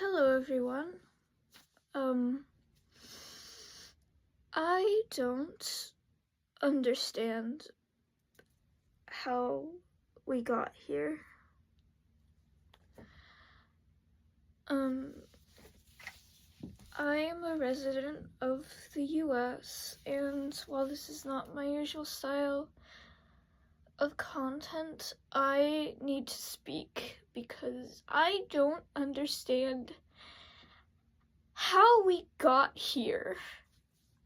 Hello everyone. I don't understand how we got here. I am a resident of the US, and while this is not my usual style of content, I need to speak because I don't understand how we got here.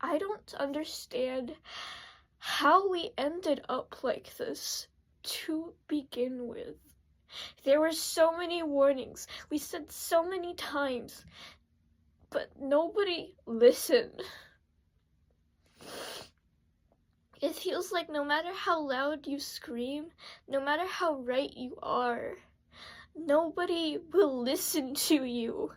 I don't understand how we ended up like this to begin with. There were so many warnings. We said so many times, but nobody listened. It feels like no matter how loud you scream, no matter how right you are, nobody will listen to you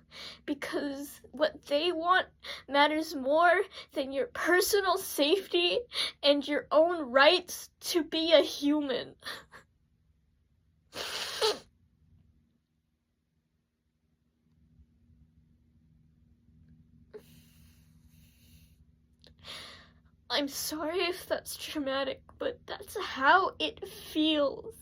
because what they want matters more than your personal safety and your own rights to be a human. I'm sorry if that's dramatic, but that's how it feels.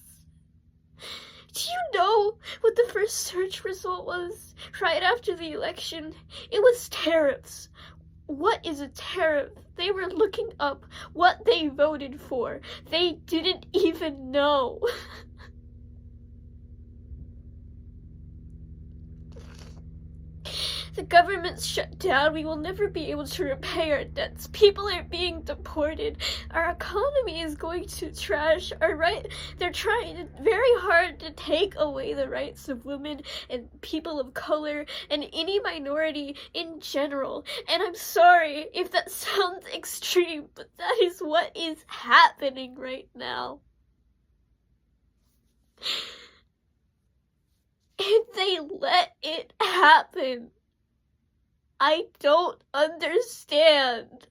Do you know what the first search result was right after the election? It was tariffs. What is a tariff? They were looking up what they voted for. They didn't even know. The government's shut down. We will never be able to repay our debts. People are being deported. Our economy is going to trash. They're trying very hard to take away the rights of women and people of color and any minority in general. And I'm sorry if that sounds extreme, but that is what is happening right now. And they let it happen. I don't understand.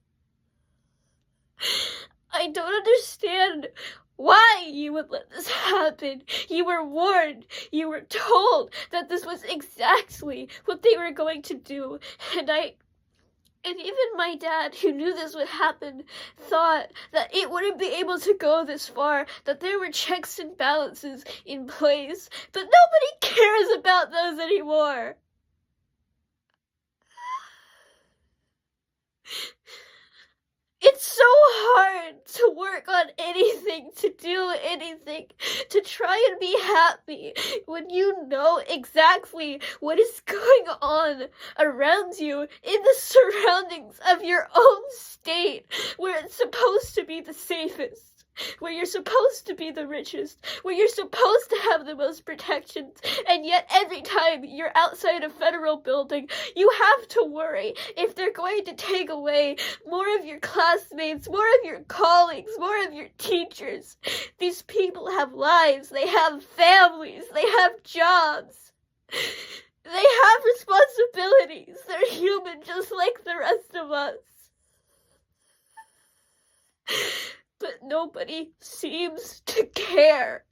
I don't understand why you would let this happen. You were warned. You were told that this was exactly what they were going to do. And even my dad, who knew this would happen, thought that it wouldn't be able to go this far, that there were checks and balances in place. But nobody cares about those anymore. It's so hard to work on anything, to do anything, to try and be happy when you know exactly what is going on around you in the surroundings of your own state, where it's supposed to be the safest. Where you're supposed to be the richest, where you're supposed to have the most protections, and yet every time you're outside a federal building, you have to worry if they're going to take away more of your classmates, more of your colleagues, more of your teachers. These people have lives, they have families, they have jobs. They have responsibilities. They're human just like the rest of us. But nobody seems to care.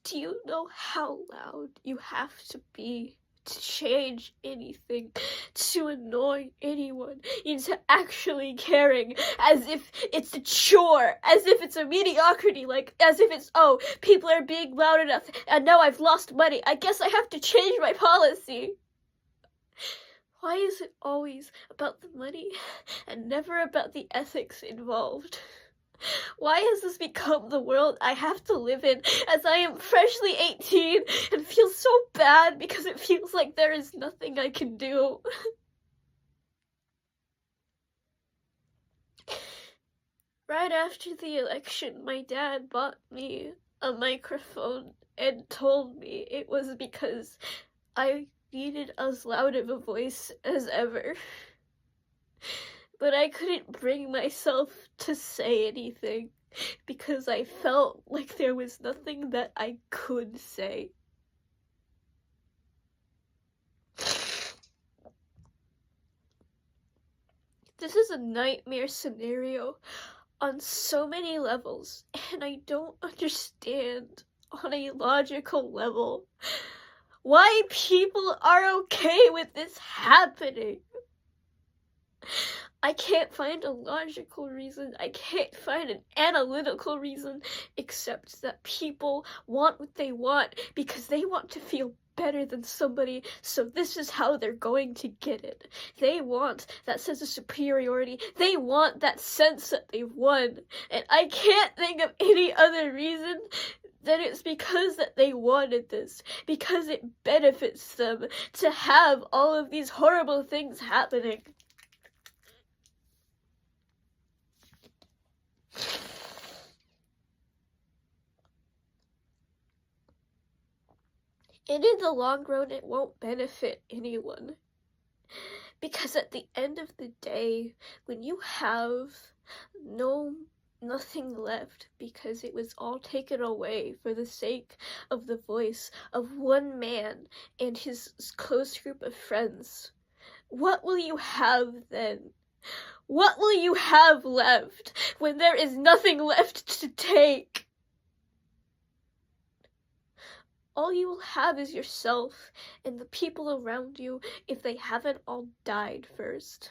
Do you know how loud you have to be to change anything, to annoy anyone into actually caring, as if it's a chore, as if it's a mediocrity, as if it's, oh, people are being loud enough, and now I've lost money, I guess I have to change my policy. Why is it always about the money and never about the ethics involved? Why has this become the world I have to live in as I am freshly 18 and feel so bad because it feels like there is nothing I can do? Right after the election, my dad bought me a microphone and told me it was because I needed as loud of a voice as ever. But I couldn't bring myself to say anything because I felt like there was nothing that I could say. This is a nightmare scenario on so many levels, and I don't understand on a logical level why people are okay with this happening. I can't find a logical reason, I can't find an analytical reason, except that people want what they want because they want to feel better than somebody, so this is how they're going to get it. They want that sense of superiority, they want that sense that they've won, and I can't think of any other reason than it's because that they wanted this, because it benefits them to have all of these horrible things happening. And in the long run, it won't benefit anyone. Because at the end of the day, when you have nothing left because it was all taken away for the sake of the voice of one man and his close group of friends, what will you have then? What will you have left when there is nothing left to take? All you will have is yourself and the people around you if they haven't all died first.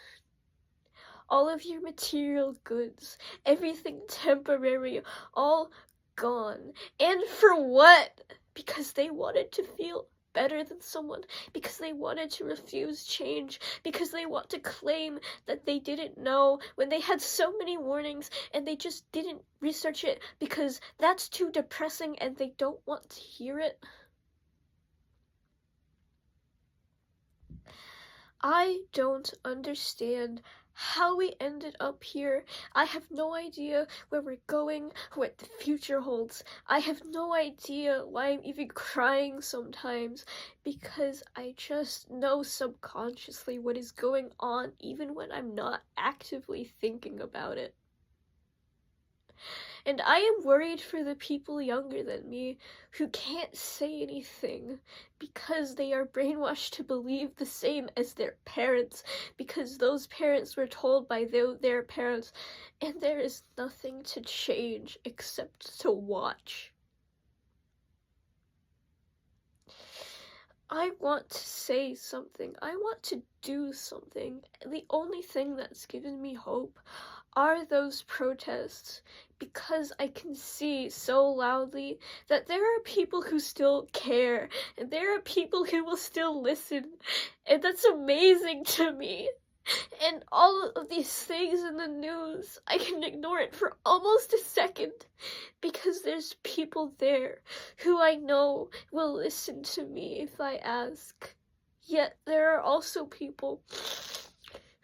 All of your material goods, everything temporary, all gone. And for what? Because they wanted to feel better than someone, because they wanted to refuse change, because they want to claim that they didn't know when they had so many warnings and they just didn't research it because that's too depressing and they don't want to hear it. I don't understand how we ended up here. I have no idea where we're going, what the future holds. I have no idea why I'm even crying sometimes, because I just know subconsciously what is going on even when I'm not actively thinking about it. And I am worried for the people younger than me who can't say anything because they are brainwashed to believe the same as their parents, because those parents were told by their parents, and there is nothing to change except to watch. I want to say something. I want to do something. The only thing that's given me hope are those protests, because I can see so loudly that there are people who still care, and there are people who will still listen, and that's amazing to me. And all of these things in the news, I can ignore it for almost a second, because there's people there who I know will listen to me if I ask. Yet there are also people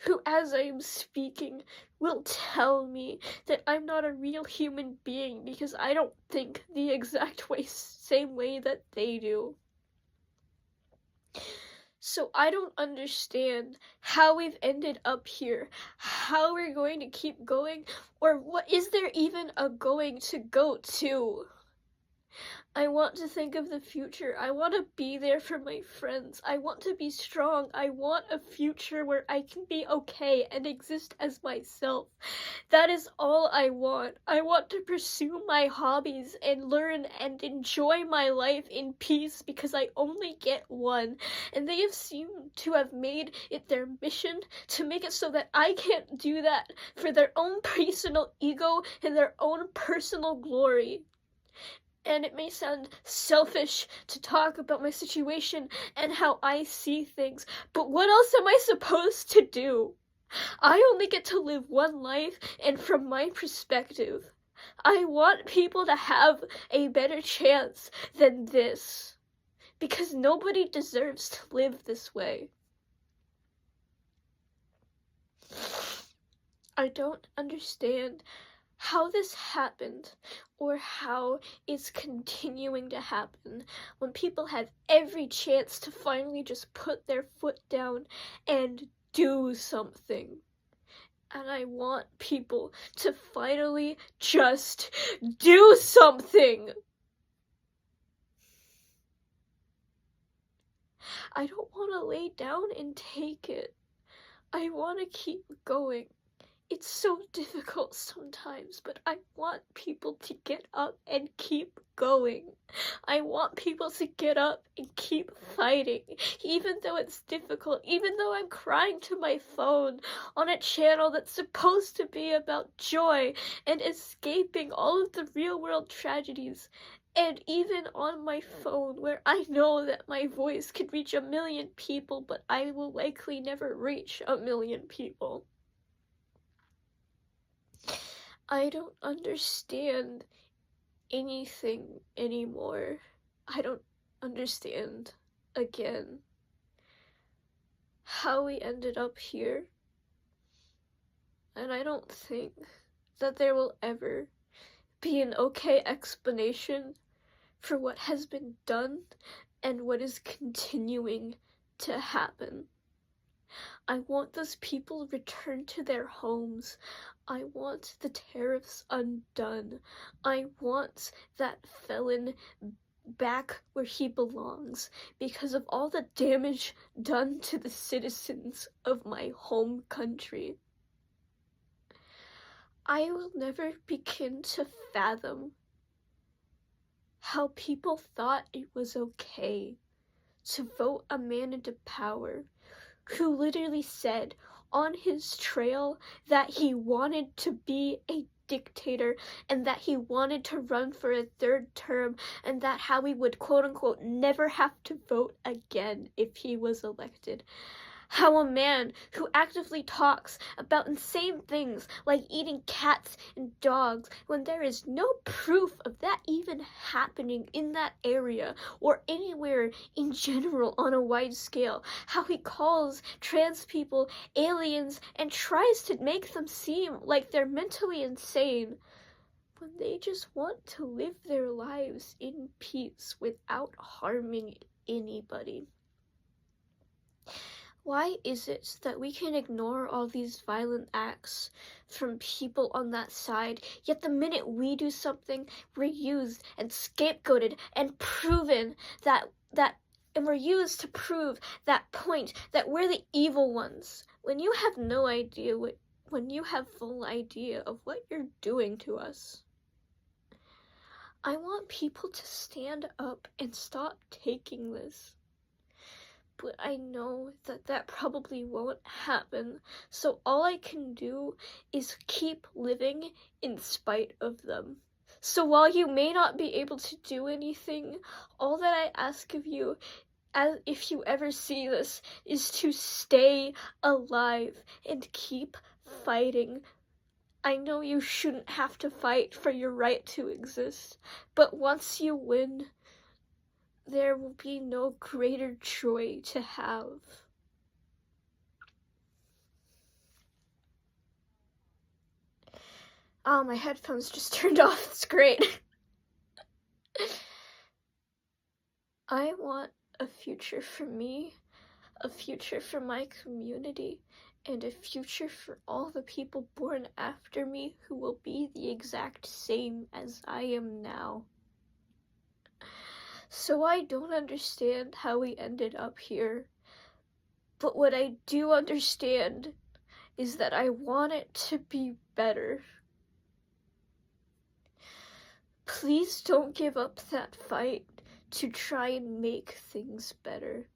who, as I am speaking, will tell me that I'm not a real human being because I don't think the exact same way that they do. So I don't understand how we've ended up here, how we're going to keep going, or what is there even a going to go to? I want to think of the future. I want to be there for my friends. I want to be strong. I want a future where I can be okay and exist as myself. That is all I want. I want to pursue my hobbies and learn and enjoy my life in peace because I only get one. And they have seemed to have made it their mission to make it so that I can't do that for their own personal ego and their own personal glory. And it may sound selfish to talk about my situation and how I see things, but what else am I supposed to do? I only get to live one life, and from my perspective, I want people to have a better chance than this, because nobody deserves to live this way. I don't understand how this happened or how it's continuing to happen when people have every chance to finally just put their foot down and do something. And I want people to finally just do something. I don't want to lay down and take it. I want to keep going. It's so difficult sometimes, but I want people to get up and keep going. I want people to get up and keep fighting, even though it's difficult, even though I'm crying to my phone on a channel that's supposed to be about joy and escaping all of the real world tragedies. And even on my phone, where I know that my voice could reach 1 million people, but I will likely never reach 1 million people. I don't understand anything anymore. I don't understand, again, how we ended up here. And I don't think that there will ever be an okay explanation for what has been done and what is continuing to happen. I want those people returned to their homes. I want the tariffs undone. I want that felon back where he belongs because of all the damage done to the citizens of my home country. I will never begin to fathom how people thought it was okay to vote a man into power who literally said on his trail that he wanted to be a dictator and that he wanted to run for a 3rd term and that how he would quote-unquote never have to vote again if he was elected. How a man who actively talks about insane things like eating cats and dogs when there is no proof of that even happening in that area or anywhere in general on a wide scale. How he calls trans people aliens and tries to make them seem like they're mentally insane when they just want to live their lives in peace without harming anybody. Why is it that we can ignore all these violent acts from people on that side, yet the minute we do something, we're used and scapegoated and proven and we're used to prove that point that we're the evil ones, when you have no idea when you have full idea of what you're doing to us. I want people to stand up and stop taking this. But I know that that probably won't happen, so all I can do is keep living in spite of them. So while you may not be able to do anything, all that I ask of you, as if you ever see this, is to stay alive and keep fighting. I know you shouldn't have to fight for your right to exist, but once you win, there will be no greater joy to have. Oh, my headphones just turned off. It's great. I want a future for me, a future for my community, and a future for all the people born after me who will be the exact same as I am now. So I don't understand how we ended up here, but what I do understand is that I want it to be better. Please don't give up that fight to try and make things better.